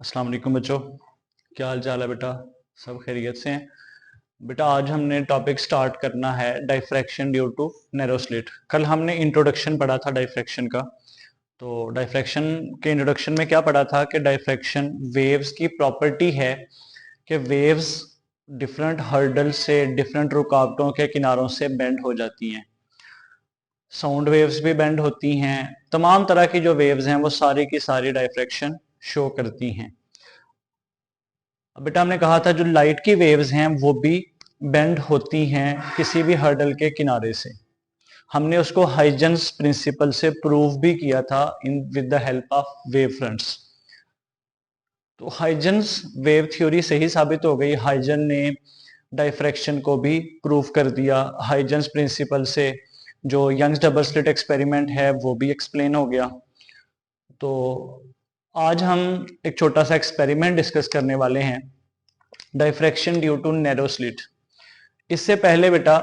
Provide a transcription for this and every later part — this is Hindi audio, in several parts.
अस्सलाम वालेकुम बच्चों। क्या हाल चाल है बेटा? सब खैरियत से हैं? बेटा आज हमने टॉपिक स्टार्ट करना है diffraction due to narrow slit. कल हमने इंट्रोडक्शन पढ़ा था डाइफ्रैक्शन का। तो डाइफ्रैक्शन के इंट्रोडक्शन में क्या पढ़ा था कि डाइफ्रैक्शन वेव्स की प्रॉपर्टी है कि वेव्स डिफरेंट हर्डल से, डिफरेंट रुकावटों के किनारों से बेंड हो जाती हैं। साउंड वेव्स भी बेंड होती हैं। तमाम तरह की जो वेव्स हैं वो सारी की सारी डाइफ्रैक्शन शो करती हैं। अब बेटा हमने कहा था जो लाइट की वेव्स हैं वो भी बेंड होती हैं किसी भी हर्डल के किनारे से। हमने उसको हाइजेंस प्रिंसिपल से प्रूव भी किया था in with the help of wave fronts. तो हाइजेंस वेव थ्योरी सही साबित हो गई। हाइजन ने डाइफ्रैक्शन को भी प्रूव कर दिया हाइजेंस प्रिंसिपल से। जो यंग्स डबल स्लिट एक्सपेरिमेंट है वो भी एक्सप्लेन हो गया। तो आज हम एक छोटा सा एक्सपेरिमेंट डिस्कस करने वाले हैं, diffraction due to narrow slit. इससे पहले बेटा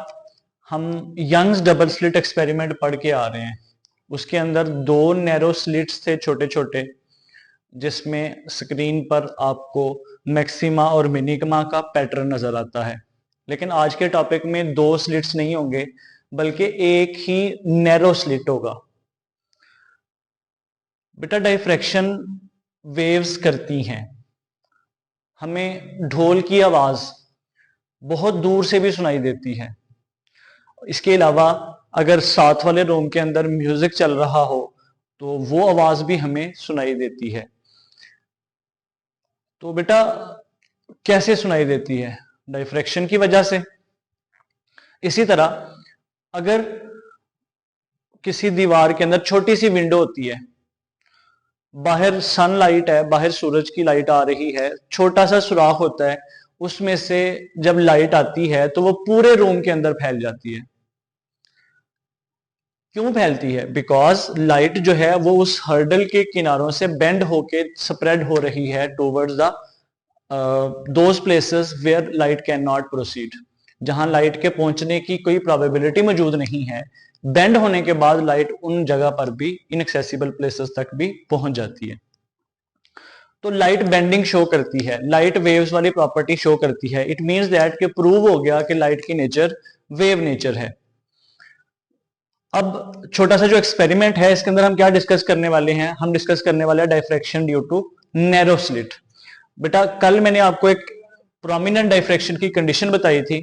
हम यंग्स डबल स्लिट एक्सपेरिमेंट पढ़ के आ रहे हैं। उसके अंदर दो नैरो स्लिट्स थे छोटे छोटे, जिसमें स्क्रीन पर आपको मैक्सिमा और मिनिमा का पैटर्न नजर आता है। लेकिन आज के टॉपिक में दो स्लिट्स नहीं होंगे बल्कि एक ही नैरो स्लिट होगा। बेटा डाइफ्रैक्शन वेव्स करती हैं, हमें ढोल की आवाज बहुत दूर से भी सुनाई देती है। इसके अलावा अगर साथ वाले रूम के अंदर म्यूजिक चल रहा हो तो वो आवाज भी हमें सुनाई देती है। तो बेटा कैसे सुनाई देती है? डाइफ्रैक्शन की वजह से। इसी तरह अगर किसी दीवार के अंदर छोटी सी विंडो होती है, बाहर सनलाइट है, बाहर सूरज की लाइट आ रही है, छोटा सा सुराख होता है, उसमें से जब लाइट आती है तो वो पूरे रूम के अंदर फैल जाती है। क्यों फैलती है? बिकॉज लाइट जो है वो उस हर्डल के किनारों से बेंड होके स्प्रेड हो रही है towards the those places where light can not proceed. जहां लाइट के पहुंचने की कोई प्रोबेबिलिटी मौजूद नहीं है, बेंड होने के बाद लाइट उन जगह पर भी, इनएक्सेसिबल प्लेसेस तक भी पहुंच जाती है। तो लाइट बेंडिंग शो करती है, लाइट वेव्स वाली प्रॉपर्टी शो करती है। इट मींस दैट कि प्रूव हो गया कि लाइट की नेचर वेव नेचर है। अब छोटा सा जो एक्सपेरिमेंट है इसके अंदर हम क्या डिस्कस करने वाले हैं? हम डिस्कस करने वाले हैं diffraction due to narrow slit. बेटा कल मैंने आपको एक प्रोमिनेंट डाइफ्रैक्शन की कंडीशन बताई थी,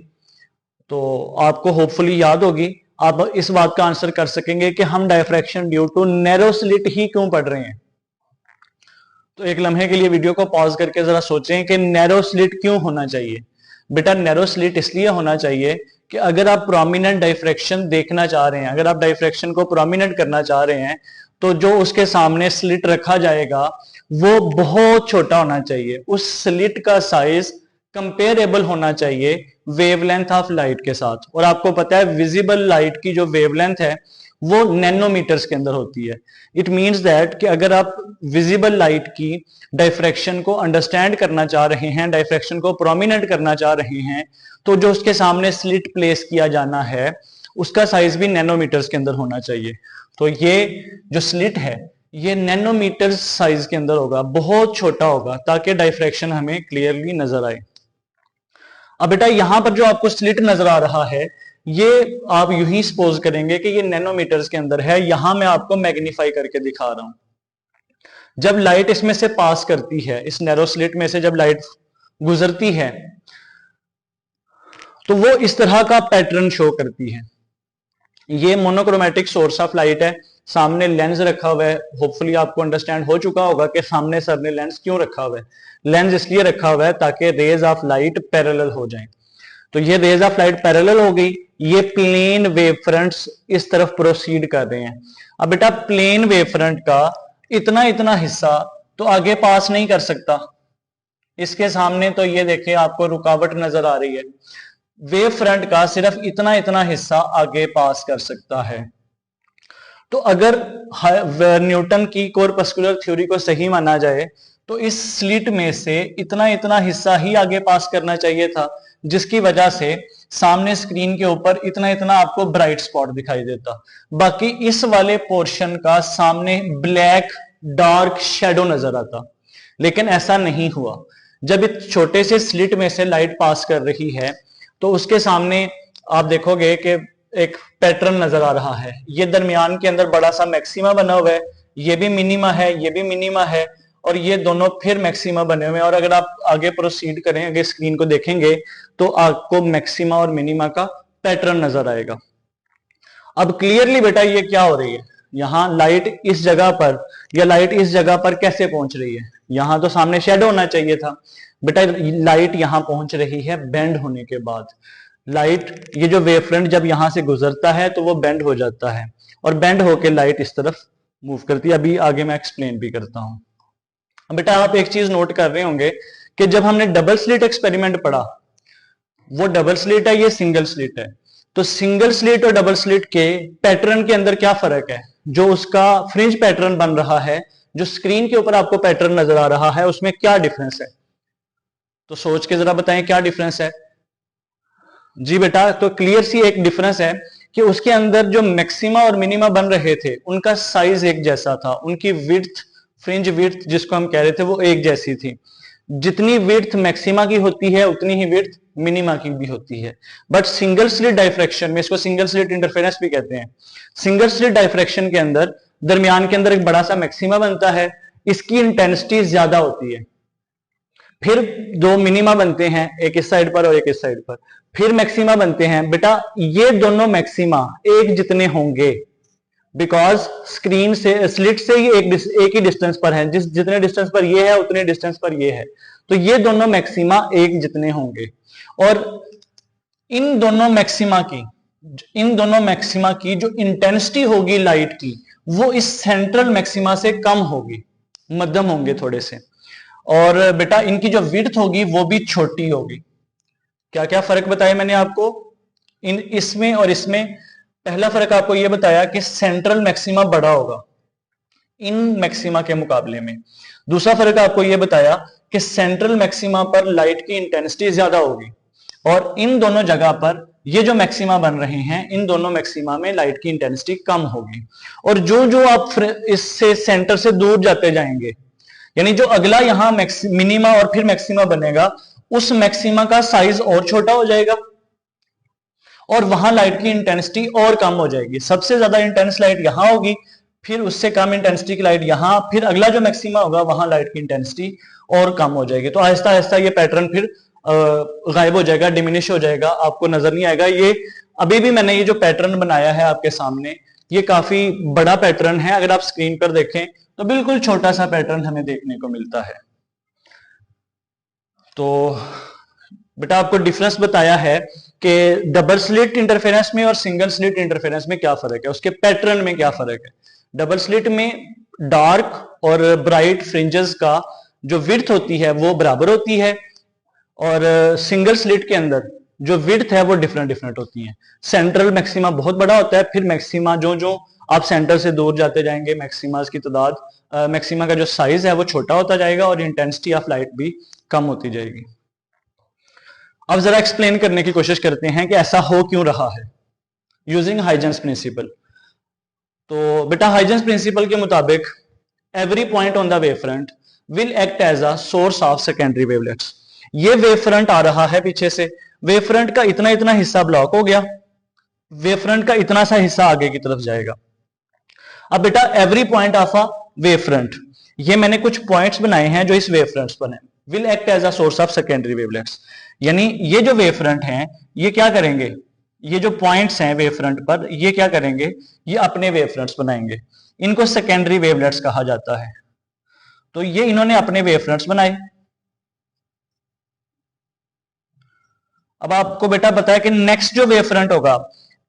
तो आपको होपफुली याद होगी। आप इस बात का आंसर कर सकेंगे कि हम diffraction due to narrow slit ही क्यों पढ़ रहे हैं। तो एक लम्हे के लिए वीडियो को पॉज करके जरा सोचें कि नैरो स्लिट क्यों होना चाहिए। बेटा नैरो स्लिट इसलिए होना चाहिए कि अगर आप प्रोमिनेंट डाइफ्रैक्शन देखना चाह रहे हैं, अगर आप डाइफ्रैक्शन को प्रोमिनेंट करना चाह रहे हैं, तो जो उसके सामने स्लिट रखा जाएगा वो बहुत छोटा होना चाहिए। उस स्लिट का साइज कंपेरेबल होना चाहिए वेवलेंथ ऑफ लाइट के साथ। और आपको पता है विजिबल लाइट की जो वेवलेंथ है वो नैनोमीटर्स के अंदर होती है। इट मींस दैट कि अगर आप विजिबल लाइट की डाइफ्रैक्शन को अंडरस्टैंड करना चाह रहे हैं, डाइफ्रैक्शन को प्रोमिनेंट करना चाह रहे हैं, तो जो उसके सामने स्लिट प्लेस किया जाना है उसका साइज भी नैनोमीटर्स के अंदर होना चाहिए। तो ये जो स्लिट है ये नैनोमीटर साइज के अंदर होगा, बहुत छोटा होगा, ताकि डाइफ्रैक्शन हमें क्लियरली नजर आए। अब बेटा यहां पर जो आपको स्लिट नजर आ रहा है ये आप यूं ही सपोज करेंगे कि ये नैनोमीटर्स के अंदर है। यहां मैं आपको मैग्नीफाई करके दिखा रहा हूं। जब लाइट इसमें से पास करती है, इस नैरो स्लिट में से जब लाइट गुजरती है तो वो इस तरह का पैटर्न शो करती है। ये मोनोक्रोमेटिक सोर्स ऑफ लाइट है, सामने लेंस रखा हुआ है। होपफुली आपको अंडरस्टैंड हो चुका होगा कि सामने सर ने लेंस क्यों रखा हुआ है। लेंस इसलिए रखा हुआ है ताकि रेज ऑफ लाइट पैरेलल हो जाएं। तो ये रेज ऑफ लाइट पैरेलल हो गई, ये प्लेन वेव फ्रंट्स इस तरफ प्रोसीड कर रहे हैं। अब बेटा प्लेन वेव फ्रंट का इतना इतना हिस्सा तो आगे पास नहीं कर सकता। इसके सामने तो ये देखें आपको रुकावट नजर आ रही है। वेव फ्रंट का सिर्फ इतना इतना हिस्सा आगे पास कर सकता है। तो अगर न्यूटन की कॉर्पस्कुलर थ्योरी को सही माना जाए तो इस स्लिट में से इतना इतना हिस्सा ही आगे पास करना चाहिए था, जिसकी वजह से सामने स्क्रीन के ऊपर इतना इतना आपको ब्राइट स्पॉट दिखाई देता। बाकी इस वाले पोर्शन का सामने ब्लैक डार्क शेडो नजर आता। लेकिन ऐसा नहीं हुआ। जब इस छोटे से स्लिट में से लाइट पास कर रही है तो उसके सामने आप देखोगे कि एक पैटर्न नजर आ रहा है। ये दरमियान के अंदर बड़ा सा मैक्सिमा बना हुआ है, ये भी मिनिमा है, ये भी मिनिमा है, और ये दोनों फिर मैक्सिमा बने हुए हैं। और अगर आप आगे प्रोसीड करें, अगर स्क्रीन को देखेंगे तो आपको मैक्सिमा और मिनिमा का पैटर्न नजर आएगा। अब क्लियरली बेटा ये क्या हो रही है, यहां लाइट इस जगह पर या लाइट इस जगह पर कैसे पहुंच रही है? यहां तो सामने शेडो होना चाहिए था बेटा, लाइट यहां पहुंच रही है बेंड होने के बाद। लाइट, ये जो वेव फ्रंट जब यहां से गुजरता है तो वो बेंड हो जाता है, और बेंड होकर लाइट इस तरफ मूव करती है। अभी आगे मैं एक्सप्लेन भी करता हूं। बेटा आप एक चीज नोट कर रहे होंगे कि जब हमने डबल स्लिट एक्सपेरिमेंट पढ़ा, वो डबल स्लिट है, ये सिंगल स्लिट है, तो सिंगल स्लिट और डबल स्लिट के पैटर्न के अंदर क्या फर्क है? जो उसका फ्रिंज पैटर्न बन रहा है, जो स्क्रीन के ऊपर आपको पैटर्न नजर आ रहा है, उसमें क्या डिफरेंस है? तो सोच के जरा बताएं क्या डिफरेंस है। जी बेटा, तो क्लियर सी एक डिफरेंस है कि उसके अंदर जो मैक्सिमा और मिनिमा बन रहे थे उनका साइज एक जैसा था, उनकी विड्थ, फ्रिंज विड्थ जिसको हम कह रहे थे, वो एक जैसी थी। जितनी विड्थ मैक्सिमा की होती है उतनी ही विड्थ मिनिमा की भी होती है। बट सिंगल स्लिट डाइफ्रैक्शन में, इसको सिंगल स्लिट इंटरफेरेंस भी कहते हैं, सिंगल स्लिट डाइफ्रैक्शन के अंदर दरमियान के अंदर एक बड़ा सा मैक्सिमा बनता है, इसकी इंटेंसिटी ज्यादा होती है। फिर दो मिनिमा बनते हैं, एक इस साइड पर और एक इस साइड पर, फिर मैक्सिमा बनते हैं। बेटा ये दोनों मैक्सिमा एक जितने होंगे, बिकॉज स्क्रीन से, स्लिट से ही एक ही डिस्टेंस पर है, जितने डिस्टेंस पर ये है उतने डिस्टेंस पर ये है, तो ये दोनों मैक्सिमा एक जितने होंगे। और इन दोनों मैक्सिमा की जो इंटेंसिटी होगी लाइट की, वो इस सेंट्रल मैक्सिमा से कम होगी, मध्यम होंगे थोड़े से। और बेटा इनकी जो विड्थ होगी वो भी छोटी होगी। क्या क्या फर्क बताया मैंने आपको इसमें और इसमें? पहला फर्क आपको यह बताया कि सेंट्रल मैक्सिमा बड़ा होगा इन मैक्सिमा के मुकाबले में। दूसरा फर्क आपको यह बताया कि सेंट्रल मैक्सिमा पर लाइट की इंटेंसिटी ज्यादा होगी, और इन दोनों जगह पर ये जो मैक्सिमा बन रहे हैं, इन दोनों मैक्सिमा में लाइट की इंटेंसिटी कम होगी। और जो जो आप इससे सेंटर से दूर जाते जाएंगे, यानी जो अगला यहां मिनिमा और फिर मैक्सिमा बनेगा, उस मैक्सिमा का साइज और छोटा हो जाएगा और वहां लाइट की इंटेंसिटी और कम हो जाएगी। सबसे ज्यादा इंटेंस लाइट यहां होगी, फिर उससे कम इंटेंसिटी की लाइट यहां, फिर अगला जो मैक्सिमा होगा वहां लाइट की इंटेंसिटी और कम हो जाएगी। तो आहिस्ता आहिस्ता ये पैटर्न फिर गायब हो जाएगा, डिमिनिश हो जाएगा, आपको नजर नहीं आएगा। ये अभी भी मैंने ये जो पैटर्न बनाया है आपके सामने, ये काफी बड़ा पैटर्न है। अगर आप स्क्रीन पर देखें तो बिल्कुल छोटा सा पैटर्न हमें देखने को मिलता है। तो बेटा आपको डिफरेंस बताया है कि डबल स्लिट इंटरफेरेंस में और सिंगल स्लिट इंटरफेरेंस में क्या फर्क है, उसके पैटर्न में क्या फर्क है। डबल स्लिट में डार्क और ब्राइट फ्रिंजेस का जो विड्थ होती है वो बराबर होती है, और सिंगल स्लिट के अंदर जो विड्थ है वो डिफरेंट होती है। सेंट्रल मैक्सिमा बहुत बड़ा होता है, फिर मैक्सिमा जो जो आप सेंटर से दूर जाते जाएंगे, मैक्सिमास की तादाद, मैक्सिमा का जो साइज है वो छोटा होता जाएगा और इंटेंसिटी ऑफ लाइट भी कम होती जाएगी। अब जरा एक्सप्लेन करने की कोशिश करते हैं कि ऐसा हो क्यों रहा है यूजिंग हाइजेंस प्रिंसिपल। तो बेटा हाइजेंस प्रिंसिपल के मुताबिक every point on the wave front will act as a source of secondary wavelets. ये वेव फ्रंट आ रहा है पीछे से, वेव फ्रंट का इतना इतना हिस्सा ब्लॉक हो गया, वेव फ्रंट का इतना सा हिस्सा आगे की तरफ जाएगा। अब बेटा every point of a wave front, ये मैंने कुछ पॉइंट्स बनाए हैं जो इस वेव फ्रंट्स पर हैं, will act as a source of secondary wavelets. यानी ये जो वेव फ्रंट हैं ये क्या करेंगे, ये जो पॉइंट्स हैं वेव फ्रंट पर, ये क्या करेंगे, ये अपने वेव फ्रंट्स बनाएंगे। इनको सेकेंडरी वेवलेट्स कहा जाता है। तो ये इन्होंने अपने वेव फ्रंट्स बनाए। अब आपको बेटा पता है कि नेक्स्ट जो वेव फ्रंट होगा,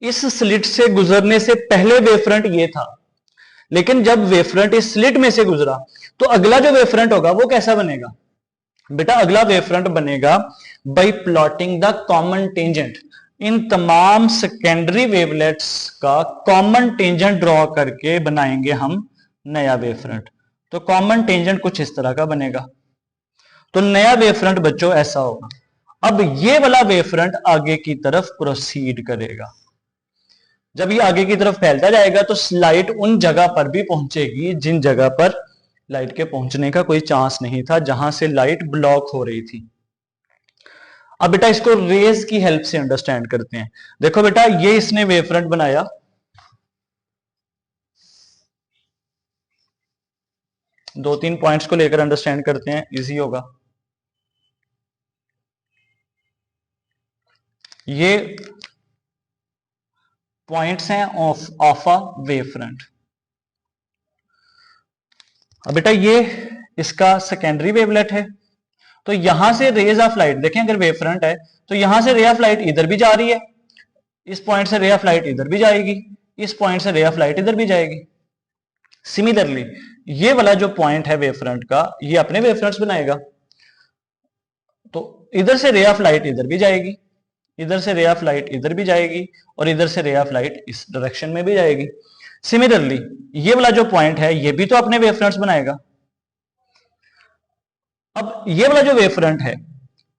इस स्लिट से गुजरने से पहले वेव फ्रंट ये था, लेकिन जब वेव फ्रंट इस स्लिट में से गुजरा तो अगला जो वेव फ्रंट होगा वो कैसा बनेगा। बेटा अगला वेव फ्रंट बनेगा by plotting the common tangent. इन तमाम सेकेंडरी वेवलेट्स का कॉमन टेंजेंट ड्रॉ करके बनाएंगे हम नया वेव फ्रंट। तो कॉमन टेंजेंट कुछ इस तरह का बनेगा। तो नया वेव फ्रंट बच्चों ऐसा होगा। अब ये वाला वेव फ्रंट आगे की तरफ प्रोसीड करेगा। जब ये आगे की तरफ फैलता जाएगा तो लाइट उन जगह पर भी पहुंचेगी जिन जगह पर लाइट के पहुंचने का कोई चांस नहीं था जहां से लाइट ब्लॉक हो रही थी। अब बेटा इसको रेज की हेल्प से अंडरस्टैंड करते हैं। देखो बेटा ये इसने वेव फ्रंट बनाया, दो तीन पॉइंट्स को लेकर अंडरस्टैंड करते हैं, इजी होगा। ये पॉइंट्स हैं ऑफ अ वेव फ्रंट। अब बेटा ये इसका सेकेंडरी वेवलेट है, तो यहां से रेज ऑफ लाइट देखें, अगर वेव फ्रंट है तो यहां से रे ऑफ लाइट इधर भी जा रही है, इस पॉइंट से रे ऑफ लाइट इधर भी जाएगी, इस पॉइंट से रे ऑफ लाइट इधर भी जाएगी। सिमिलरली ये वाला जो पॉइंट है वेव फ्रंट का, ये अपने वेव फ्रंट्स बनाएगा, तो इधर से रे ऑफ लाइट इधर भी जाएगी, इधर से रे ऑफ लाइट इधर भी जाएगी, और इधर से रे ऑफ लाइट इस डायरेक्शन में भी जाएगी। सिमिलरली ये वाला जो पॉइंट है ये भी तो अपने वेव फ्रंट्स बनाएगा। अब ये वाला जो वेव फ्रंट है,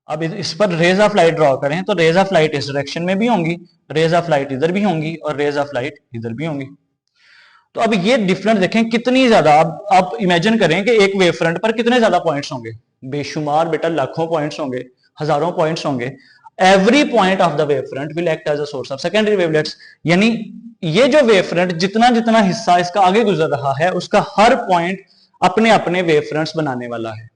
अब इस पर रेज ऑफ लाइट ड्रॉ करें तो रेज ऑफ लाइट इस डायरेक्शन में भी होंगी, रेज ऑफ लाइट इधर भी होंगी, और रेज ऑफ लाइट इधर भी होंगी। तो अब ये डिफरेंट देखें कितनी ज्यादा, अब आप इमेजिन करें कि एक वेव फ्रंट पर कितने ज्यादा पॉइंट्स होंगे, बेशुमार बेटा लाखों पॉइंट्स होंगे, हजारों पॉइंट्स होंगे। Every point of the wave front will act as a source of secondary wavelets, यानी ये जो वेव फ्रंट जितना जितना हिस्सा इसका आगे गुजर रहा है उसका हर पॉइंट अपने अपने वेव फ्रंट्स बनाने वाला है।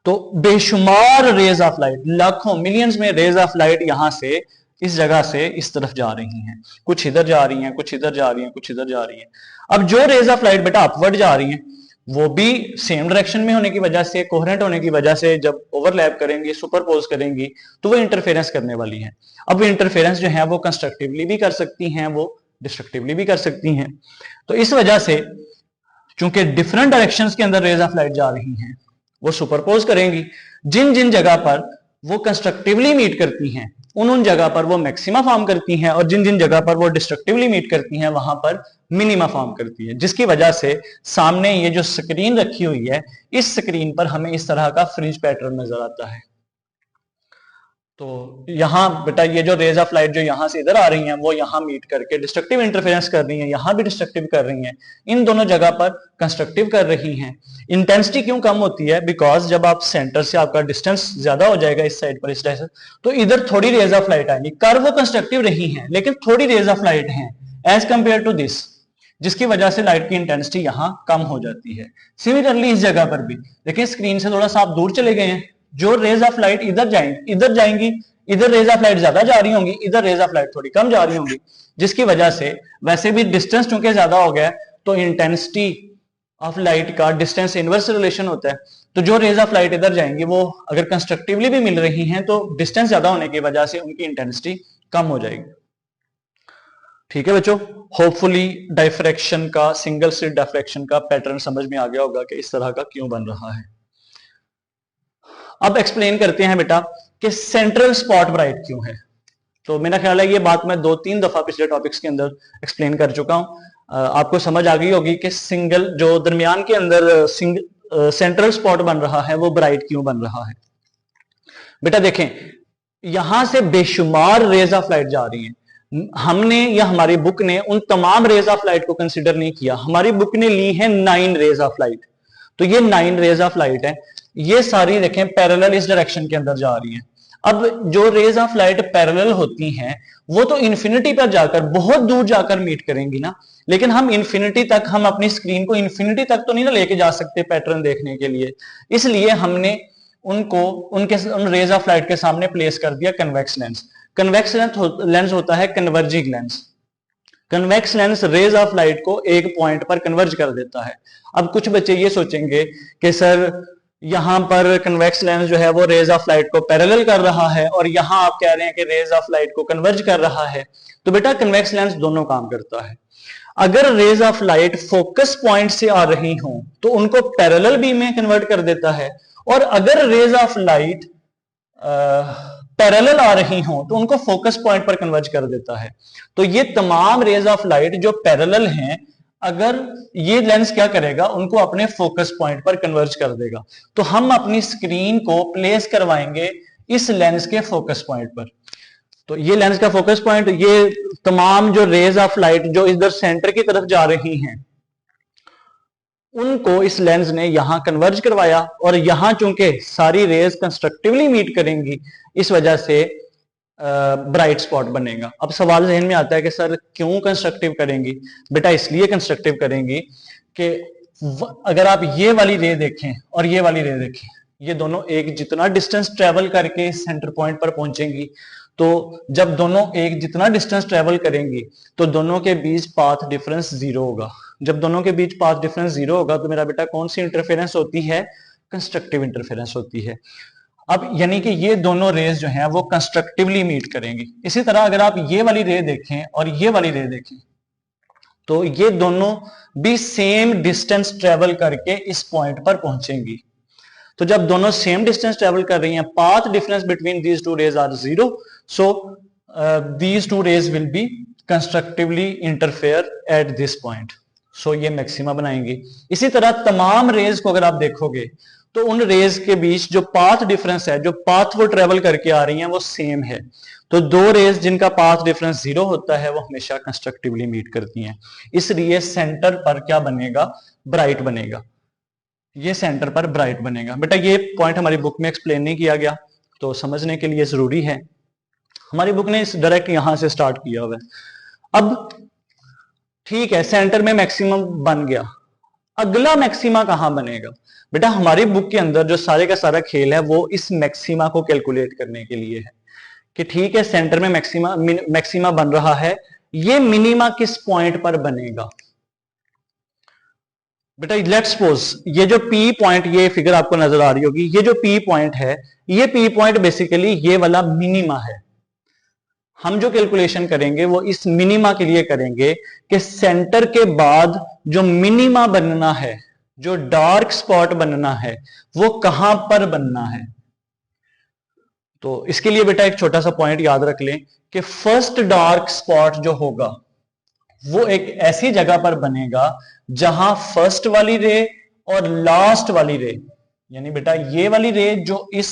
तो बेशुमार रेज ऑफ लाइट, लाखों मिलियंस में रेज ऑफ लाइट यहां से इस जगह से इस तरफ जा रही हैं, कुछ इधर जा रही हैं, कुछ इधर जा रही हैं, कुछ इधर जा रही हैं। अब जो रेज ऑफ लाइट बेटा अपवर्ड जा रही हैं वो भी सेम डायरेक्शन में होने की वजह से, कोहेरेंट होने की वजह से जब ओवरलैप करेंगी, सुपरपोज करेंगी तो वो इंटरफेरेंस करने वाली हैं। अब वो इंटरफेरेंस जो है वो कंस्ट्रक्टिवली भी कर सकती हैं, वो डिस्ट्रक्टिवली भी कर सकती हैं। तो इस वजह से चूंकि डिफरेंट डायरेक्शंस के अंदर रेज ऑफ लाइट जा रही हैं, वो सुपरपोज करेंगी। जिन जिन जगह पर वो कंस्ट्रक्टिवली मीट करती हैं उन जगह पर वो मैक्सिमा फॉर्म करती हैं, और जिन जिन जगह पर वो डिस्ट्रक्टिवली मीट करती हैं वहां पर मिनिमा फॉर्म करती है, जिसकी वजह से सामने ये जो स्क्रीन रखी हुई है इस स्क्रीन पर हमें इस तरह का फ्रिंज पैटर्न नजर आता है। तो यहां बेटा ये जो रेज ऑफ लाइट जो यहां से इधर आ रही हैं वो यहां मीट करके डिस्ट्रक्टिव इंटरफेरेंस कर रही हैं, यहां भी डिस्ट्रक्टिव कर रही हैं, इन दोनों जगह पर कंस्ट्रक्टिव कर रही हैं। इंटेंसिटी क्यों कम होती है? बिकॉज जब आप सेंटर से आपका डिस्टेंस ज्यादा हो जाएगा इस साइड पर, इस साइड से, तो इधर थोड़ी रेज ऑफ लाइट आएंगी। कर वो कंस्ट्रक्टिव रही हैं लेकिन थोड़ी रेज ऑफ लाइट हैं एज कंपेयर टू दिस, जिसकी वजह से लाइट की इंटेंसिटी यहां कम हो जाती है। सिमिलरली इस जगह पर भी देखिए, स्क्रीन से थोड़ा सा आप दूर चले गए हैं, जो रेज ऑफ लाइट इधर जाएंगी, इधर रेज ऑफ लाइट ज्यादा जा रही होंगी, इधर रेज ऑफ लाइट थोड़ी कम जा रही होंगी, जिसकी वजह से वैसे भी डिस्टेंस चूंकि ज्यादा हो गया तो इंटेंसिटी ऑफ लाइट का डिस्टेंस इनवर्स रिलेशन होता है। तो जो रेज ऑफ लाइट इधर जाएंगी वो अगर कंस्ट्रक्टिवली भी मिल रही हैं तो डिस्टेंस ज्यादा होने की वजह से उनकी इंटेंसिटी कम हो जाएगी। ठीक है बच्चों, होपफुली डायफ्रैक्शन का, सिंगल स्लिट डायफ्रैक्शन का पैटर्न समझ में आ गया होगा कि इस तरह का क्यों बन रहा है। अब एक्सप्लेन करते हैं बेटा कि सेंट्रल स्पॉट ब्राइट क्यों है। तो मेरा ख्याल है ये बात मैं 2-3 दफा पिछले टॉपिक्स के अंदर एक्सप्लेन कर चुका हूं। आपको समझ आ गई होगी कि सिंगल जो दरमियान के अंदर सेंट्रल स्पॉट बन रहा है वो ब्राइट क्यों बन रहा है। बेटा देखें, यहां से बेशुमार रेज ऑफ लाइट जा रही हैं। हमने या हमारी बुक ने उन तमाम रेज ऑफ लाइट को कंसिडर नहीं किया, हमारी बुक ने ली है 9 रेज ऑफ लाइट। तो ये 9 रेज ऑफ लाइट है, ये सारी देखें पैरेलल इस डायरेक्शन के अंदर जा रही हैं। अब जो रेज ऑफ लाइट पैरेलल होती हैं वो तो इन्फिनिटी पर जाकर, बहुत दूर जाकर मीट करेंगी ना, लेकिन हम इन्फिनिटी तक, हम अपनी स्क्रीन को इन्फिनिटी तक तो नहीं ना लेके जा सकते पैटर्न देखने के लिए। इसलिए हमने उनको उन रेज ऑफ लाइट के सामने प्लेस कर दिया कन्वेक्स लेंस। कन्वेक्स लेंस होता है converging lens. Convex lens rays of light को एक पॉइंट पर कन्वर्ज कर देता है। अब कुछ बच्चे ये सोचेंगे कि सर यहां पर कन्वेक्स लेंस जो है वो रेज ऑफ लाइट को पैरेलल कर रहा है और यहां आप कह रहे हैं कि रेज ऑफ लाइट को कन्वर्ज कर रहा है। तो बेटा कन्वेक्स लेंस दोनों काम करता है। अगर rays of light focus point से आ रही हो तो उनको पैरेलल बीम में कन्वर्ट कर देता है, और अगर रेज ऑफ लाइट पैरेलल आ रही हो तो उनको फोकस पॉइंट पर कन्वर्ज कर देता है। तो ये तमाम रेज ऑफ लाइट जो पैरेलल हैं, अगर ये लेंस क्या करेगा, उनको अपने फोकस पॉइंट पर कन्वर्ज कर देगा। तो हम अपनी स्क्रीन को प्लेस करवाएंगे इस लेंस के फोकस पॉइंट पर। तो ये लेंस का फोकस पॉइंट, ये तमाम जो रेज ऑफ लाइट जो इधर सेंटर की तरफ जा रही हैं उनको इस लेंस ने यहां कन्वर्ज करवाया और यहां चूंकि सारी रेज कंस्ट्रक्टिवली मीट करेंगी, इस वजह से ब्राइट स्पॉट बनेगा। अब सवाल जहन में आता है कि सर क्यों कंस्ट्रक्टिव करेंगी? बेटा इसलिए कंस्ट्रक्टिव करेंगी कि अगर आप ये वाली रे देखें और ये वाली रे देखें, ये दोनों एक जितना डिस्टेंस ट्रेवल करके सेंटर पॉइंट पर पहुंचेंगी, तो जब दोनों एक जितना डिस्टेंस ट्रेवल करेंगी तो दोनों के बीच पाथ डिफरेंस जीरो होगा। जब दोनों के बीच पाथ डिफरेंस जीरो होगा तो मेरा बेटा कौन सी इंटरफेरेंस होती है? कंस्ट्रक्टिव इंटरफेरेंस होती है। अब यानी कि ये दोनों रेज जो हैं वो कंस्ट्रक्टिवली मीट करेंगी। इसी तरह अगर आप ये वाली रे देखें और ये वाली रे देखें, तो ये दोनों भी सेम डिस्टेंस ट्रेवल करके इस पॉइंट पर पहुंचेंगी। तो जब दोनों सेम डिस्टेंस ट्रेवल कर रही हैं, path difference between these two rays are zero, so these two rays will be constructively interfere at this point, so ये मैक्सिमा बनाएंगी। इसी तरह तमाम रेज को अगर आप देखोगे तो उन रेज के बीच जो पाथ डिफरेंस है, जो पाथ वो ट्रेवल करके आ रही हैं, वो सेम है। तो दो रेज जिनका पाथ डिफरेंस जीरो होता है वो हमेशा कंस्ट्रक्टिवली मीट करती हैं। इसलिए सेंटर पर क्या बनेगा? ब्राइट बनेगा। ये सेंटर पर ब्राइट बनेगा। बेटा ये पॉइंट हमारी बुक में एक्सप्लेन नहीं किया गया, तो समझने के लिए जरूरी है। हमारी बुक ने इस डायरेक्ट यहां से स्टार्ट किया हुआ है। अब ठीक है, सेंटर में मैक्सिमम बन गया, अगला मैक्सिमा कहां बनेगा? बेटा हमारी बुक के अंदर जो सारे का सारा खेल है वो इस मैक्सिमा को कैलकुलेट करने के लिए है कि ठीक है सेंटर में मैक्सिमा बन रहा है, ये मिनिमा किस पॉइंट पर बनेगा? बेटा लेट्स सपोज ये जो पी पॉइंट, ये फिगर आपको नजर आ रही होगी, ये जो पी पॉइंट है, ये पी पॉइंट बेसिकली ये वाला मिनिमा है। हम जो कैलकुलेशन करेंगे वो इस मिनिमा के लिए करेंगे कि सेंटर के बाद जो मिनिमा बनना है, जो डार्क स्पॉट बनना है, वो कहां पर बनना है। तो इसके लिए बेटा एक छोटा सा पॉइंट याद रख लें कि फर्स्ट डार्क स्पॉट जो होगा वो एक ऐसी जगह पर बनेगा जहां फर्स्ट वाली रे और लास्ट वाली रे, यानी बेटा ये वाली रे जो इस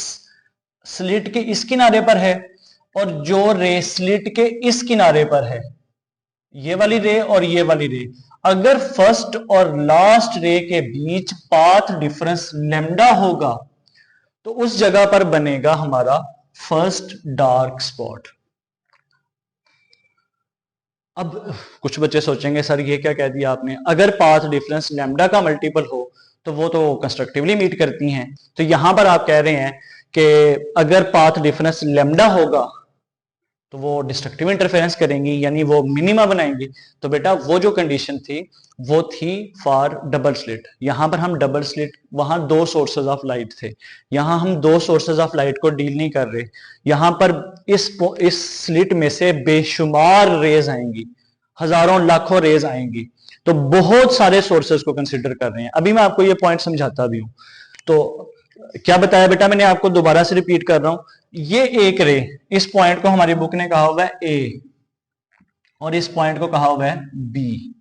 स्लिट के इस किनारे पर है और जो रे स्लिट के इस किनारे पर है, ये वाली रे और ये वाली रे, अगर फर्स्ट और लास्ट रे के बीच पाथ डिफरेंस लैम्डा होगा तो उस जगह पर बनेगा हमारा फर्स्ट डार्क स्पॉट। अब कुछ बच्चे सोचेंगे सर ये क्या कह दिया आपने, अगर पाथ डिफरेंस लैम्डा का मल्टीपल हो तो वो तो कंस्ट्रक्टिवली मीट करती हैं। तो यहां पर आप कह रहे हैं कि अगर पाथ डिफरेंस लैम्डा होगा तो वो डिस्ट्रक्टिव इंटरफेरेंस करेंगी, यानी वो मिनिमा बनाएंगी। तो बेटा वो जो कंडीशन थी वो थी फॉर डबल स्लिट। यहां पर हम डबल स्लिट, वहां दो सोर्सेज ऑफ लाइट थे, यहां हम दो सोर्सेज ऑफ लाइट को डील नहीं कर रहे। यहां पर इस स्लिट में से बेशुमार रेज आएंगी, हजारों लाखों रेज आएंगी, तो बहुत सारे सोर्सेज को कंसिडर कर रहे हैं। अभी मैं आपको ये पॉइंट समझाता भी हूं। तो क्या बताया बेटा मैंने आपको, दोबारा से रिपीट कर रहा हूं, ये एक रे, इस पॉइंट को हमारी बुक ने कहा हुआ है ए और इस पॉइंट को कहा हुआ है बी।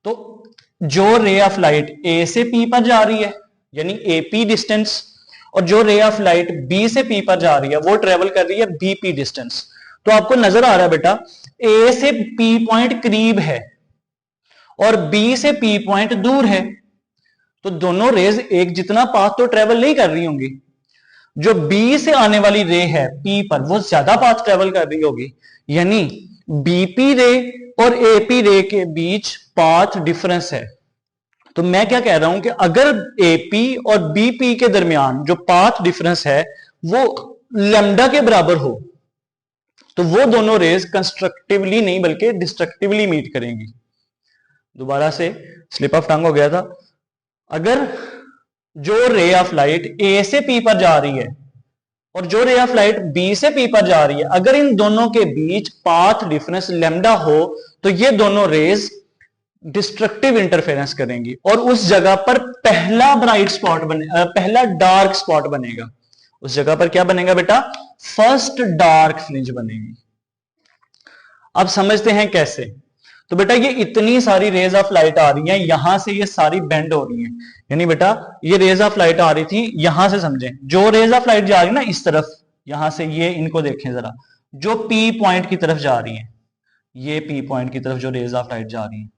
तो जो रे ऑफ लाइट ए से पी पर जा रही है यानी एपी डिस्टेंस, और जो रे ऑफ लाइट बी से पी पर जा रही है वो ट्रेवल कर रही है बीपी डिस्टेंस। तो आपको नजर आ रहा है बेटा ए से पी पॉइंट करीब है और बी से पी पॉइंट दूर है, तो दोनों रेज एक जितना पाथ तो ट्रेवल नहीं कर रही होंगी। जो बी से आने वाली रे है पी पर वो ज्यादा पाथ ट्रेवल कर रही होगी, यानी बीपी रे और एपी रे के बीच पाथ डिफरेंस है। तो मैं क्या कह रहा हूं कि अगर एपी और बीपी के दरमियान जो पाथ डिफरेंस है वो लैम्डा के बराबर हो तो वो दोनों रेज कंस्ट्रक्टिवली नहीं बल्कि डिस्ट्रक्टिवली मीट करेंगी। दोबारा से स्लिप ऑफ टंग हो गया था। अगर जो रे ऑफ लाइट ए से पी पर जा रही है और जो रे ऑफ लाइट बी से पी पर जा रही है, अगर इन दोनों के बीच पाथ डिफरेंस लैम्डा हो तो ये दोनों रेज डिस्ट्रक्टिव इंटरफेरेंस करेंगी और उस जगह पर पहला ब्राइट स्पॉट पहला डार्क स्पॉट बनेगा। उस जगह पर क्या बनेगा बेटा? फर्स्ट डार्क फ्रिंज बनेगी। अब समझते हैं कैसे। तो बेटा ये इतनी सारी रेज ऑफ लाइट आ रही हैं, यहां से ये सारी बेंड हो रही हैं, यानी बेटा ये रेज ऑफ लाइट आ रही थी यहां से, समझें जो रेज ऑफ लाइट जा रही है ना इस तरफ, यहां से ये इनको देखें जरा, जो पी पॉइंट की तरफ जा रही है, ये पी पॉइंट की तरफ जो रेज ऑफ लाइट जा रही है,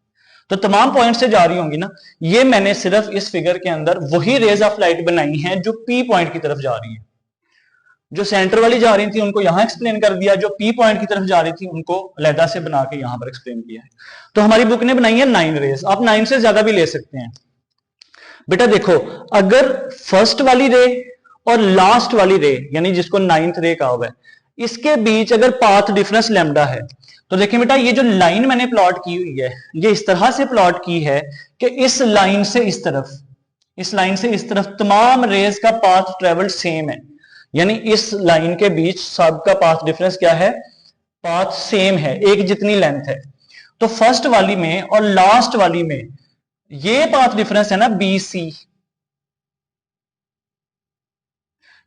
तो तमाम पॉइंट से जा रही होंगी ना। ये मैंने सिर्फ इस फिगर के अंदर वही रेज ऑफ लाइट बनाई हैं जो पी पॉइंट की तरफ जा रही है। जो सेंटर वाली जा रही थी उनको यहां एक्सप्लेन कर दिया, जो पी पॉइंट की तरफ जा रही थी उनको अलहदा से बना के यहां पर एक्सप्लेन किया है। तो हमारी बुक ने बनाई है 9 रेज, आप 9 से ज्यादा भी ले सकते हैं। बेटा देखो, अगर फर्स्ट वाली रे और लास्ट वाली रे यानी जिसको 9th रे कहा हुआ है, इसके बीच अगर पाथ डिफरेंस लैम्डा है, तो देखिए बेटा ये जो लाइन मैंने प्लॉट की हुई है ये इस तरह से प्लॉट की है कि इस लाइन से इस तरफ, इस लाइन से इस तरफ तमाम रेज का पाथ ट्रेवल सेम है। यानी इस लाइन के बीच सबका पाथ डिफरेंस क्या है, पाथ सेम है, एक जितनी लेंथ है। तो फर्स्ट वाली में और लास्ट वाली में ये पाथ डिफरेंस है ना BC,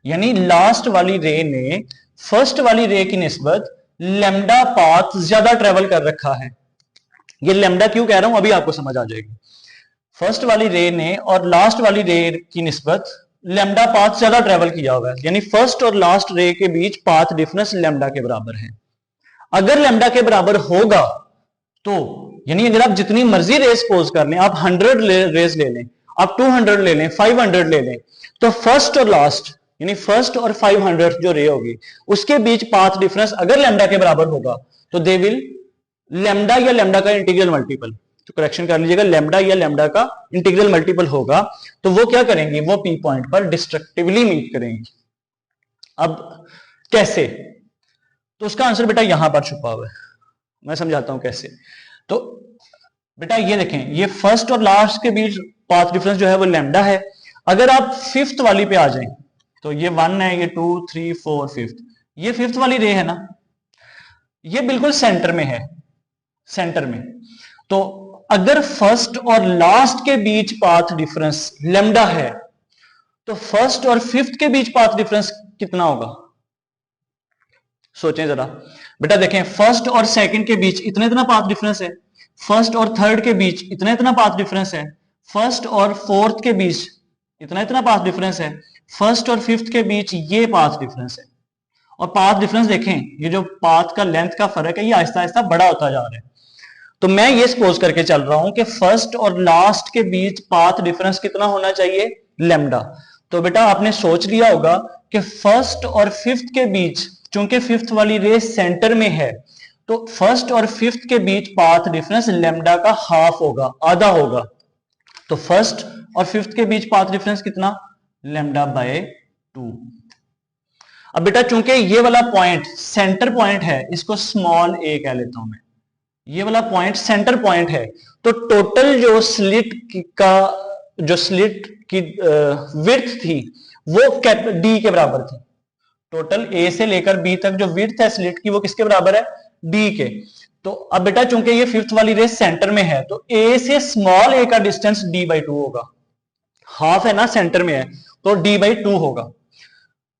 यानी लास्ट वाली रे ने फर्स्ट वाली रे की निस्बत लैम्डा पाथ ज्यादा ट्रेवल कर रखा है। ये लैम्डा क्यों कह रहा हूं अभी आपको समझ आ जाएगी। फर्स्ट वाली रे ने और लास्ट वाली रे की निस्बत लैम्डा पाथ ज्यादा ट्रेवल किया हुआ है, यानी फर्स्ट और लास्ट रे के बीच पाथ डिफरेंस लैम्डा के बराबर है। अगर लैम्डा के बराबर होगा तो यानी अगर आप जितनी मर्जी रेस पोज कर लें, आप 100 रेस ले लें, आप 200 ले लें, 500 ले लें, तो फर्स्ट और लास्ट यानी फर्स्ट और 500 जो रे होगी उसके बीच पाथ डिफरेंस अगर लैम्डा के बराबर होगा तो दे विल लैम्डा या लैम्डा का इंटीग्रल मल्टीपल, तो करेक्शन कर लीजिएगा, लैम्डा या लैम्डा का इंटीग्रल मल्टीपल होगा तो वो क्या करेंगे, वो पी पॉइंट पर डिस्ट्रक्टिवली मीट करेंगे। अब कैसे, तो उसका आंसर बेटा यहां पर छुपा हुआ है, मैं समझाता हूं कैसे। तो बेटा ये देखें, ये फर्स्ट और लास्ट के बीच पाथ डिफरेंस जो है वो लैम्डा है। अगर आप फिफ्थ वाली पे आ जाएं तो ये 1 है, ये 2 3 4 5, ये फिफ्थ वाली रे है ना, ये बिल्कुल सेंटर में है, सेंटर में। तो अगर फर्स्ट और लास्ट के बीच पाथ डिफरेंस लैम्डा है तो फर्स्ट और फिफ्थ के बीच पाथ डिफरेंस कितना होगा, सोचें जरा। बेटा देखें, फर्स्ट और सेकंड के बीच इतना इतना पाथ डिफरेंस है, फर्स्ट और थर्ड के बीच इतना इतना पाथ डिफरेंस है, फर्स्ट और फोर्थ के बीच इतना इतना पाथ डिफरेंस है, फर्स्ट और फिफ्थ के बीच ये पाथ डिफरेंस है। और पाथ डिफरेंस देखें, ये जो पाथ का लेंथ का फर्क है ये आहिस्ता आहिस्ता बड़ा होता जा रहा है। तो मैं ये सपोज करके चल रहा हूं कि फर्स्ट और लास्ट के बीच पाथ डिफरेंस कितना होना चाहिए, लैम्डा। तो बेटा आपने सोच लिया होगा कि फर्स्ट और फिफ्थ के बीच, चूंकि फिफ्थ वाली रे सेंटर में है, तो फर्स्ट और फिफ्थ के बीच पाथ डिफरेंस लैम्डा का हाफ होगा, आधा होगा। तो फर्स्ट और फिफ्थ के बीच पाथ डिफरेंस कितना, लैम्डा बाय 2। अब बेटा चूंकि ये वाला पॉइंट सेंटर पॉइंट है, इसको स्मॉल a कह लेता हूं मैं, ये वाला पॉइंट सेंटर पॉइंट है, तो टोटल जो स्लिट की विड्थ थी वो d के बराबर थी। टोटल a से लेकर b तक जो विड्थ है स्लिट की वो किसके बराबर है, d के। तो अब बेटा चूंकि ये फिफ्थ वाली रेस सेंटर में है तो a से स्मॉल a का डिस्टेंस d/2 होगा, हाफ है ना, सेंटर में है तो d/2 होगा।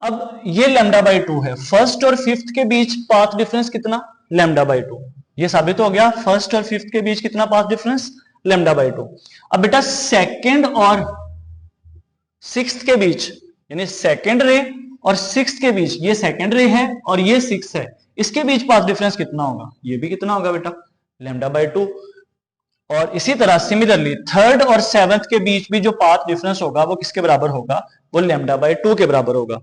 अब ये λ/2 है, फर्स्ट और फिफ्थ के बीच पाथ डिफरेंस कितना, λ/2। ये साबित हो गया, फर्स्ट और फिफ्थ के बीच कितना पाथ डिफरेंस, λ/2। अब बेटा सेकंड और सिक्स्थ के बीच, यानी सेकंड रे और सिक्स्थ के बीच, ये सेकंड रे है और ये सिक्स्थ है, इसके बीच पाथ डिफरेंस कितना होगा, ये भी कितना होगा बेटा, λ/2। और इसी तरह सिमिलरली थर्ड और सेवंथ के बीच भी जो पाथ डिफरेंस होगा वो किसके बराबर होगा, वो λ/2 के बराबर होगा।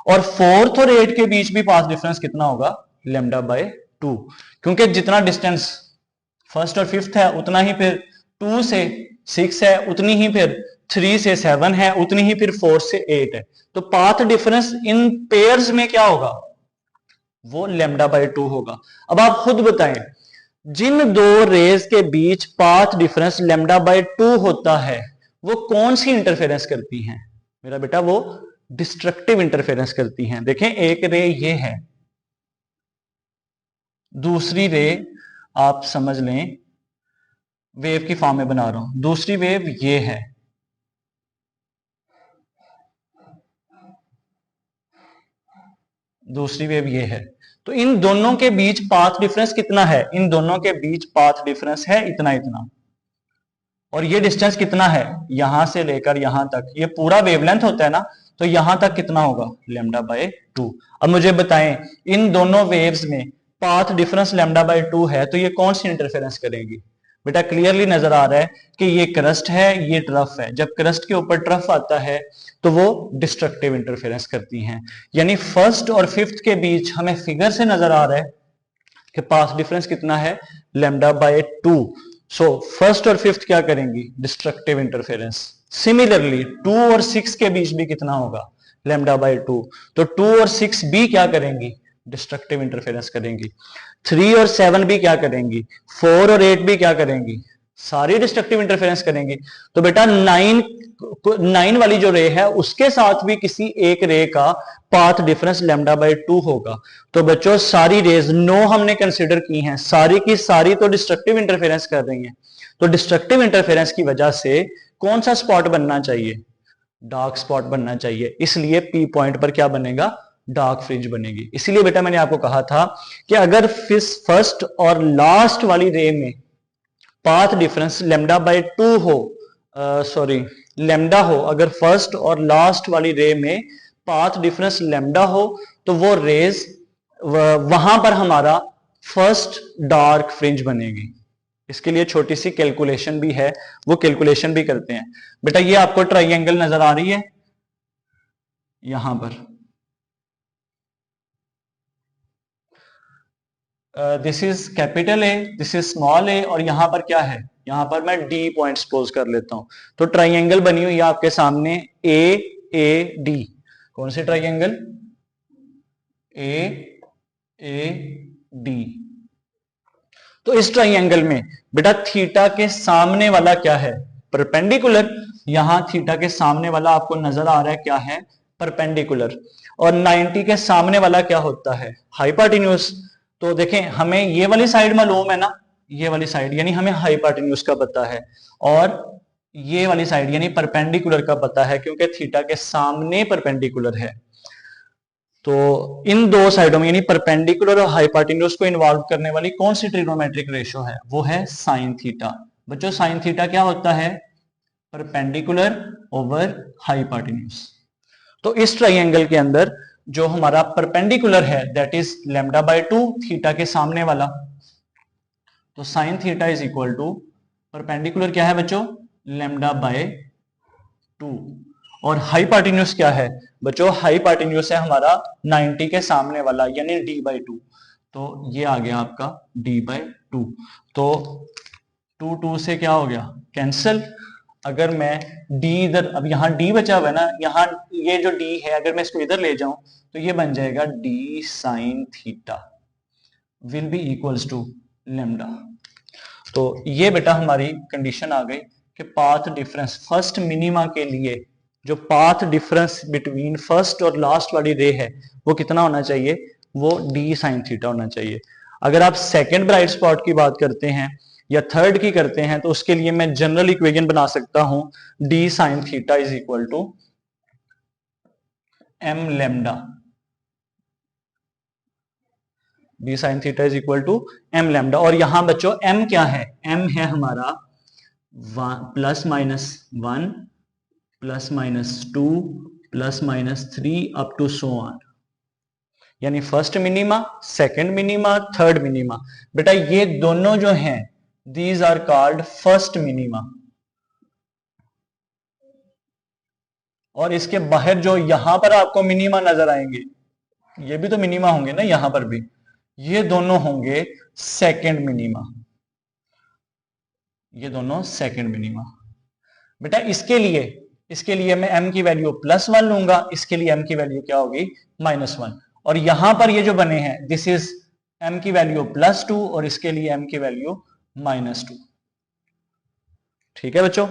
और फोर्थ और 8 के बीच भी पाथ डिफरेंस कितना होगा, λ/2, क्योंकि जितना डिस्टेंस फर्स्ट और फिफ्थ है उतना ही फिर 2 से 6 है, उतनी ही फिर 3 से 7 है, उतनी ही फिर 4 से 8 है। तो पाथ डिफरेंस इन पेयर्स में क्या होगा, वो λ/2 होगा। अब आप खुद बताएं, जिन दो रेज के बीच पाथ डिफरेंस λ/2 होता है वो कौन सी इंटरफेरेंस करती हैं मेरा बेटा, वो डिस्ट्रक्टिव इंटरफेरेंस करती हैं। देखें, एक रे ये है, दूसरी रे आप समझ लें वेव की फॉर्म में बना रहा हूं, दूसरी वेव ये है, दूसरी वेव ये है। तो इन दोनों के बीच पाथ डिफरेंस कितना है, इन दोनों के बीच पाथ डिफरेंस है इतना इतना, और ये डिस्टेंस कितना है, यहां से लेकर यहां तक, ये पूरा वेवलेंथ होता है ना, तो यहां तक कितना होगा, λ/2। अब मुझे बताएं, इन दोनों वेव्स में पाथ डिफरेंस λ/2 है तो ये कौन सी इंटरफेरेंस करेंगी, बेटा क्लियरली नजर आ रहा है कि ये क्रस्ट है, ये ट्रफ है। जब क्रस्ट के ऊपर ट्रफ आता है तो वो डिस्ट्रक्टिव इंटरफेरेंस करती हैं। यानी फर्स्ट और फिफ्थ के बीच हमें फिगर से नजर आ रहा है कि पाथ डिफरेंस कितना है, λ/2। सो फर्स्ट और फिफ्थ क्या करेंगी, डिस्ट्रक्टिव इंटरफेरेंस। सिमिलरली 2 और 6 के बीच भी कितना होगा, λ/2। तो 2 और 6 भी क्या करेंगी, डिस्ट्रक्टिव इंटरफेरेंस करेंगी। 3 और 7 भी क्या करेंगी, 4 और 8 भी क्या करेंगी, सारी डिस्ट्रक्टिव इंटरफेरेंस करेंगी। तो बेटा 9 वाली जो रे है उसके साथ भी किसी एक रे का पाथ डिफरेंस λ/2 होगा। तो बच्चों सारी रेज 9 हमने कंसिडर की हैं, सारी की सारी तो डिस्ट्रक्टिव इंटरफेरेंस कर रही हैं। तो डिस्ट्रक्टिव इंटरफेरेंस की वजह से कौन सा स्पॉट बनना चाहिए, डार्क स्पॉट बनना चाहिए। इसलिए पी पॉइंट पर क्या बनेगा, डार्क फ्रिंज बनेगी। इसीलिए बेटा मैंने आपको कहा था कि अगर फर्स्ट और लास्ट वाली रे में पाथ डिफरेंस λ/2 हो, सॉरी लैम्डा हो, अगर फर्स्ट और लास्ट वाली रे में पाथ डिफरेंस लैम्डा हो तो वो रेज वहां पर हमारा फर्स्ट डार्क फ्रिंज बनेगी। इसके लिए छोटी सी कैलकुलेशन भी है, वो कैलकुलेशन भी करते हैं। बेटा ये आपको ट्राइंगल नजर आ रही है यहां पर, this is capital A, this is small A, और यहां पर क्या है, यहां पर मैं डी पॉइंट सपोज कर लेता हूं। तो ट्राइंगल बनी हुई है आपके सामने ए ए डी। कौन C triangle, A A D. तो इस ट्राइंगल में बेटा थीटा के सामने वाला क्या है, परपेंडिकुलर। यहां थीटा के सामने वाला आपको नजर आ रहा है क्या है, परपेंडिकुलर। और 90 के सामने वाला क्या होता है, हाइपोटेन्यूज। तो देखें हमें ये वाली साइड मालूम है ना, ये वाली साइड यानी हमें हाइपोटेन्यूज का पता है, और ये वाली साइड यानी परपेंडिकुलर का पता है, क्योंकि थीटा के सामने परपेंडिकुलर है। तो इन दो साइडों में यानी परपेंडिकुलर और हाइपोटेन्यूज को इन्वॉल्व करने वाली कौन सी ट्रिग्नोमेट्रिक रेशो है, वो है साइन थीटा। बच्चों साइन थीटा क्या होता है, परपेंडिकुलर ओवर हाइपोटेन्यूज। तो इस ट्राइंगल के अंदर जो हमारा परपेंडिकुलर है दैट इज λ/2, थीटा के सामने वाला। तो sine theta is equal to perpendicular क्या है बच्चों, λ/2, और हाइपोटेन्यूज क्या है बच्चों, हाइपोटेन्यूज है हमारा 90 के सामने वाला यानी d/2। तो ये आ गया आपका d/2। तो 2 से क्या हो गया, कैंसिल। अगर मैं d इधर, अब यहाँ d बचा हुआ है ना, यहाँ ये जो d है अगर मैं इसको इधर ले जाऊं तो ये बन जाएगा d sine theta will be equals to lambda. तो ये बेटा हमारी कंडीशन आ गई कि पाथ डिफरेंस फर्स्ट मिनिमा के लिए जो पाथ डिफरेंस बिटवीन फर्स्ट और लास्ट वाली रे है वो कितना होना चाहिए, वो d साइन थीटा होना चाहिए। अगर आप सेकेंड ब्राइट स्पॉट की बात करते हैं या थर्ड की करते हैं तो उसके लिए मैं जनरल इक्वेशन बना सकता हूं, d sine theta is equal to m lambda, d sine theta is equal to m lambda. और यहां बच्चों m क्या है, m है हमारा +-1 +-2 +-3 अप टू सो ऑन, यानी first minima, second minima, third minima. बेटा ये दोनों जो हैं these are called first minima. और इसके बाहर जो यहां पर आपको मिनिमा नजर आएंगे ये भी तो मिनिमा होंगे ना, यहां पर भी ये दोनों होंगे सेकंड मिनिमा, ये दोनों सेकंड मिनिमा। बेटा इसके लिए मैं m की वैल्यू +1 लूंगा, इसके लिए m की वैल्यू क्या होगी, -1। और यहां पर ये जो बने हैं दिस इज m की वैल्यू +2 और इसके लिए m की वैल्यू -2। ठीक है बच्चों।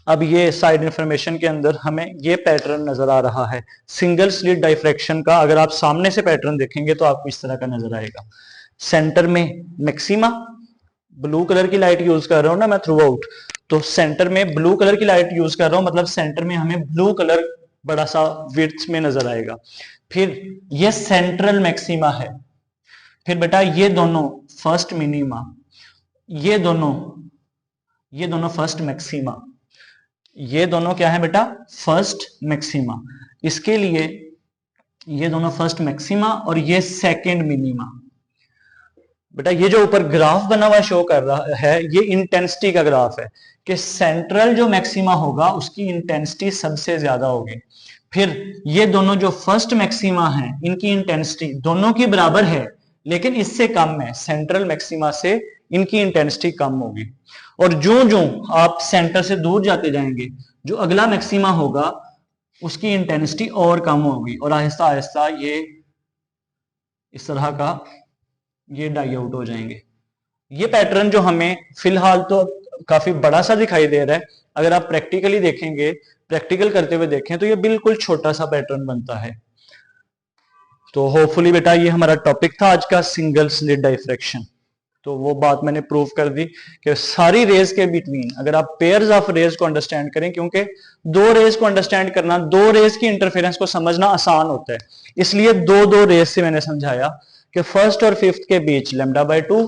अब ये साइड इंफॉर्मेशन के अंदर हमें ये पैटर्न नजर आ रहा है सिंगल स्लिट डाइफ्रैक्शन का। अगर आप सामने से पैटर्न देखेंगे तो आपको इस तरह का नजर आएगा। सेंटर में मैक्सिमा, ब्लू कलर की लाइट यूज कर रहा हूं ना मैं थ्रू आउट, तो सेंटर में ब्लू कलर की लाइट यूज कर रहा हूं, मतलब सेंटर में हमें ब्लू कलर बड़ा सा विड्थ में नजर आएगा। फिर ये सेंट्रल मैक्सिमा है। फिर बेटा ये दोनों फर्स्ट मिनिमा, ये दोनों फर्स्ट मैक्सिमा, ये दोनों क्या है बेटा, फर्स्ट मैक्सिमा। इसके लिए ये दोनों फर्स्ट मैक्सिमा और ये सेकंड मिनिमा। बेटा ये जो ऊपर ग्राफ बना हुआ शो कर रहा है ये इंटेंसिटी का ग्राफ है कि सेंट्रल जो मैक्सिमा होगा उसकी इंटेंसिटी सबसे ज्यादा होगी। फिर ये दोनों जो फर्स्ट मैक्सिमा हैं इनकी इंटेंसिटी दोनों की बराबर है लेकिन इससे कम है, सेंट्रल मैक्सिमा से इनकी इंटेंसिटी कम होगी। और जो जो आप सेंटर से दूर जाते जाएंगे जो अगला मैक्सिमा होगा उसकी इंटेंसिटी और कम होगी और आहिस्ता आहिस्ता ये इस तरह का ये डाई आउट हो जाएंगे। ये पैटर्न जो हमें फिलहाल तो काफी बड़ा सा दिखाई दे रहा है, अगर आप प्रैक्टिकली देखेंगे, प्रैक्टिकल करते हुए देखें तो ये बिल्कुल छोटा सा पैटर्न बनता है। तो होपफुली बेटा ये हमारा टॉपिक था आज का, सिंगल स्लिट डाइफ्रैक्शन। तो वो बात मैंने प्रूव कर दी कि सारी रेज के बिटवीन अगर आप पेयर्स ऑफ रेज को अंडरस्टैंड करें, क्योंकि दो रेज को अंडरस्टैंड करना, दो रेज की इंटरफेरेंस को समझना आसान होता है, इसलिए दो दो रेज से मैंने समझाया कि फर्स्ट और फिफ्थ के बीच λ/2,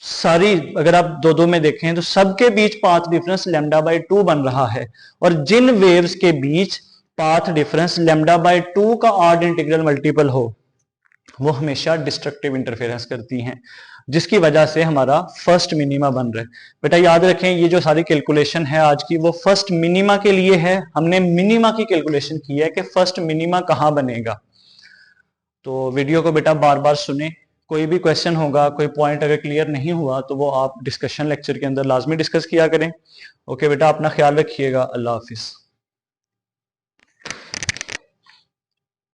सारी अगर आप दो दो में देखें तो सबके बीच पाथ डिफरेंस λ/2 बन रहा है। और जिन वेव्स के बीच पाथ डिफरेंस λ/2 का ऑड इंटीग्रल मल्टीपल हो वो हमेशा डिस्ट्रक्टिव इंटरफेरेंस करती हैं, जिसकी वजह से हमारा फर्स्ट मिनिमा बन रहा है। बेटा याद रखें ये जो सारी कैलकुलेशन है आज की वो फर्स्ट मिनिमा के लिए है, हमने मिनिमा की कैलकुलेशन की है कि फर्स्ट मिनिमा कहां बनेगा। तो वीडियो को बेटा बार बार सुने, कोई भी क्वेश्चन होगा, कोई पॉइंट अगर क्लियर नहीं हुआ तो वो आप डिस्कशन लेक्चर के अंदर लाजमी डिस्कस किया करें। ओके बेटा, अपना ख्याल रखिएगा, अल्लाह हाफिज।